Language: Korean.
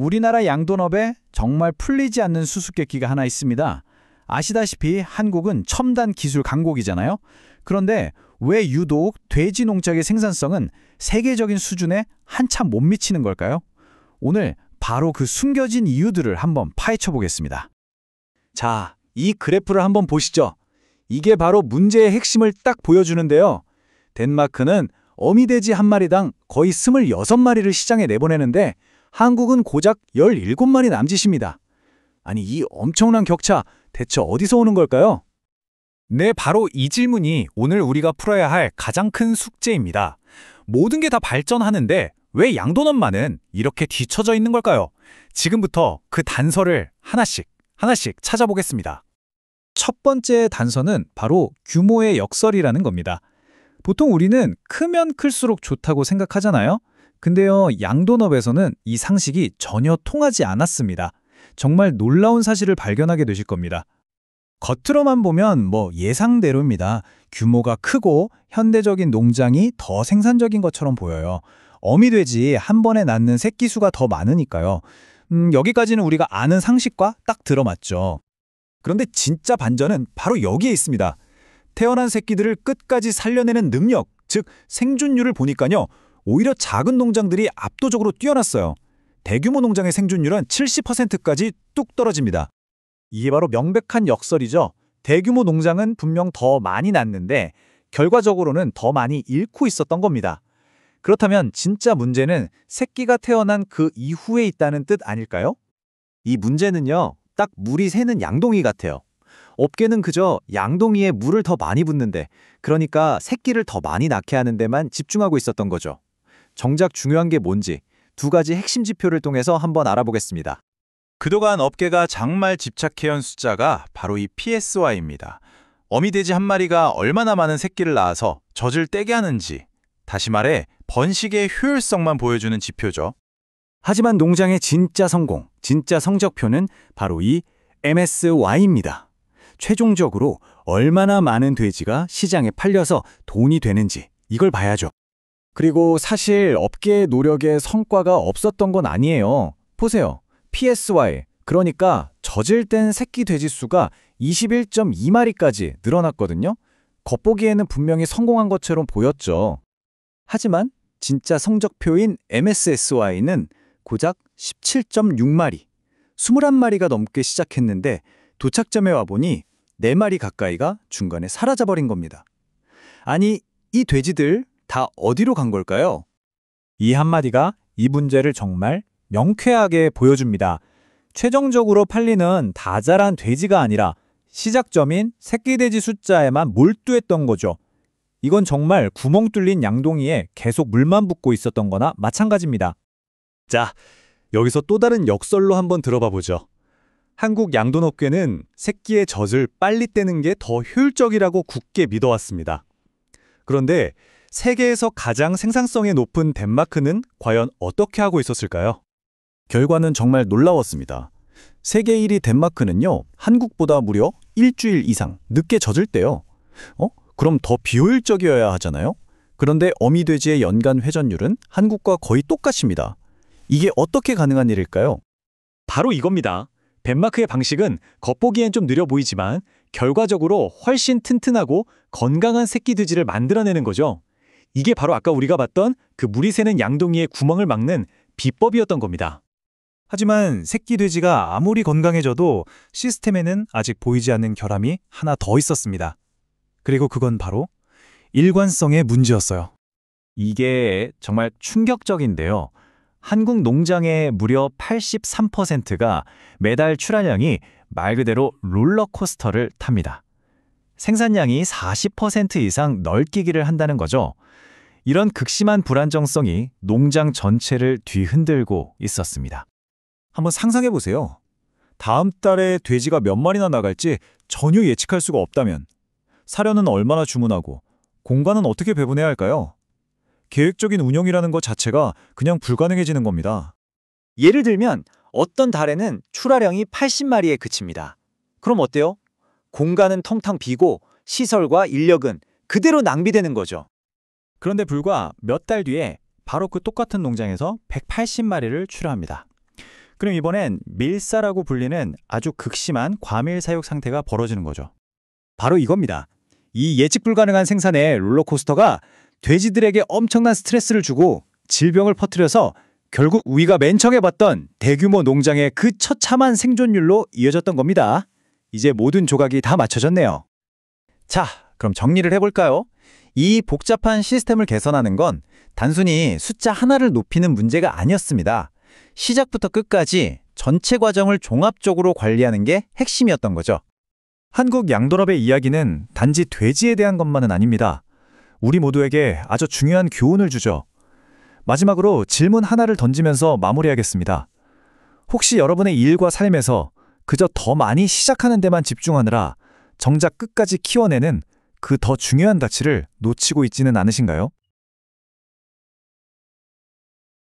우리나라 양돈업에 정말 풀리지 않는 수수께끼가 하나 있습니다. 아시다시피 한국은 첨단 기술 강국이잖아요. 그런데 왜 유독 돼지 농작의 생산성은 세계적인 수준에 한참 못 미치는 걸까요? 오늘 바로 그 숨겨진 이유들을 한번 파헤쳐 보겠습니다. 자, 이 그래프를 한번 보시죠. 이게 바로 문제의 핵심을 딱 보여주는데요. 덴마크는 어미돼지 한 마리당 거의 26마리를 시장에 내보내는데 한국은 고작 17마리 남짓입니다. 아니, 이 엄청난 격차 대체 어디서 오는 걸까요? 네, 바로 이 질문이 오늘 우리가 풀어야 할 가장 큰 숙제입니다. 모든 게 다 발전하는데 왜 양돈업만은 이렇게 뒤처져 있는 걸까요? 지금부터 그 단서를 하나씩 찾아보겠습니다. 첫 번째 단서는 바로 규모의 역설이라는 겁니다. 보통 우리는 크면 클수록 좋다고 생각하잖아요. 근데요, 양돈업에서는 이 상식이 전혀 통하지 않았습니다. 정말 놀라운 사실을 발견하게 되실 겁니다. 겉으로만 보면 예상대로입니다. 규모가 크고 현대적인 농장이 더 생산적인 것처럼 보여요. 어미돼지 한 번에 낳는 새끼 수가 더 많으니까요. 여기까지는 우리가 아는 상식과 딱 들어맞죠. 그런데 진짜 반전은 바로 여기에 있습니다. 태어난 새끼들을 끝까지 살려내는 능력, 즉 생존율을 보니까요. 오히려 작은 농장들이 압도적으로 뛰어났어요. 대규모 농장의 생존율은 70%까지 뚝 떨어집니다. 이게 바로 명백한 역설이죠. 대규모 농장은 분명 더 많이 낳는데 결과적으로는 더 많이 잃고 있었던 겁니다. 그렇다면 진짜 문제는 새끼가 태어난 그 이후에 있다는 뜻 아닐까요? 이 문제는요, 딱 물이 새는 양동이 같아요. 업계는 그저 양동이에 물을 더 많이 붓는데, 그러니까 새끼를 더 많이 낳게 하는 데만 집중하고 있었던 거죠. 정작 중요한 게 뭔지 두 가지 핵심 지표를 통해서 한번 알아보겠습니다. 그동안 업계가 정말 집착해온 숫자가 바로 이 PSY입니다. 어미돼지 한 마리가 얼마나 많은 새끼를 낳아서 젖을 떼게 하는지, 다시 말해 번식의 효율성만 보여주는 지표죠. 하지만 농장의 진짜 성공, 진짜 성적표는 바로 이 MSY입니다. 최종적으로 얼마나 많은 돼지가 시장에 팔려서 돈이 되는지 이걸 봐야죠. 그리고 사실 업계의 노력에 성과가 없었던 건 아니에요. 보세요. PSY, 그러니까 젖을 뗀 새끼 돼지 수가 21.2마리까지 늘어났거든요. 겉보기에는 분명히 성공한 것처럼 보였죠. 하지만 진짜 성적표인 MSSY는 고작 17.6마리, 21마리가 넘게 시작했는데 도착점에 와보니 4마리 가까이가 중간에 사라져버린 겁니다. 아니, 이 돼지들 다 어디로 간 걸까요? 이 한마디가 이 문제를 정말 명쾌하게 보여줍니다. 최종적으로 팔리는 다 자란 돼지가 아니라 시작점인 새끼 돼지 숫자에만 몰두했던 거죠. 이건 정말 구멍 뚫린 양동이에 계속 물만 붓고 있었던 거나 마찬가지입니다. 자, 여기서 또 다른 역설로 한번 들어봐 보죠. 한국 양돈업계는 새끼의 젖을 빨리 떼는 게 더 효율적이라고 굳게 믿어왔습니다. 그런데 세계에서 가장 생산성이 높은 덴마크는 과연 어떻게 하고 있었을까요? 결과는 정말 놀라웠습니다. 세계 1위 덴마크는요, 한국보다 무려 일주일 이상 늦게 젖을 떼요. 그럼 더 비효율적이어야 하잖아요? 그런데 어미돼지의 연간 회전율은 한국과 거의 똑같습니다. 이게 어떻게 가능한 일일까요? 바로 이겁니다. 덴마크의 방식은 겉보기엔 좀 느려 보이지만 결과적으로 훨씬 튼튼하고 건강한 새끼 돼지를 만들어내는 거죠. 이게 바로 아까 우리가 봤던 그 물이 새는 양동이의 구멍을 막는 비법이었던 겁니다. 하지만 새끼 돼지가 아무리 건강해져도 시스템에는 아직 보이지 않는 결함이 하나 더 있었습니다. 그리고 그건 바로 일관성의 문제였어요. 이게 정말 충격적인데요. 한국 농장의 무려 83%가 매달 출하량이 말 그대로 롤러코스터를 탑니다. 생산량이 40% 이상 널뛰기를 한다는 거죠. 이런 극심한 불안정성이 농장 전체를 뒤흔들고 있었습니다. 한번 상상해 보세요. 다음 달에 돼지가 몇 마리나 나갈지 전혀 예측할 수가 없다면 사료는 얼마나 주문하고 공간은 어떻게 배분해야 할까요? 계획적인 운영이라는 것 자체가 그냥 불가능해지는 겁니다. 예를 들면 어떤 달에는 출하량이 80마리에 그칩니다. 그럼 어때요? 공간은 텅텅 비고 시설과 인력은 그대로 낭비되는 거죠. 그런데 불과 몇 달 뒤에 바로 그 똑같은 농장에서 180마리를 출하합니다. 그럼 이번엔 밀사라고 불리는 아주 극심한 과밀 사육 상태가 벌어지는 거죠. 바로 이겁니다. 이 예측 불가능한 생산의 롤러코스터가 돼지들에게 엄청난 스트레스를 주고 질병을 퍼뜨려서 결국 우리가 맨 처음에 봤던 대규모 농장의 그 처참한 생존율로 이어졌던 겁니다. 이제 모든 조각이 다 맞춰졌네요. 자, 그럼 정리를 해볼까요? 이 복잡한 시스템을 개선하는 건 단순히 숫자 하나를 높이는 문제가 아니었습니다. 시작부터 끝까지 전체 과정을 종합적으로 관리하는 게 핵심이었던 거죠. 한국 양돈업의 이야기는 단지 돼지에 대한 것만은 아닙니다. 우리 모두에게 아주 중요한 교훈을 주죠. 마지막으로 질문 하나를 던지면서 마무리하겠습니다. 혹시 여러분의 일과 삶에서 그저 더 많이 시작하는 데만 집중하느라 정작 끝까지 키워내는 그 더 중요한 가치를 놓치고 있지는 않으신가요?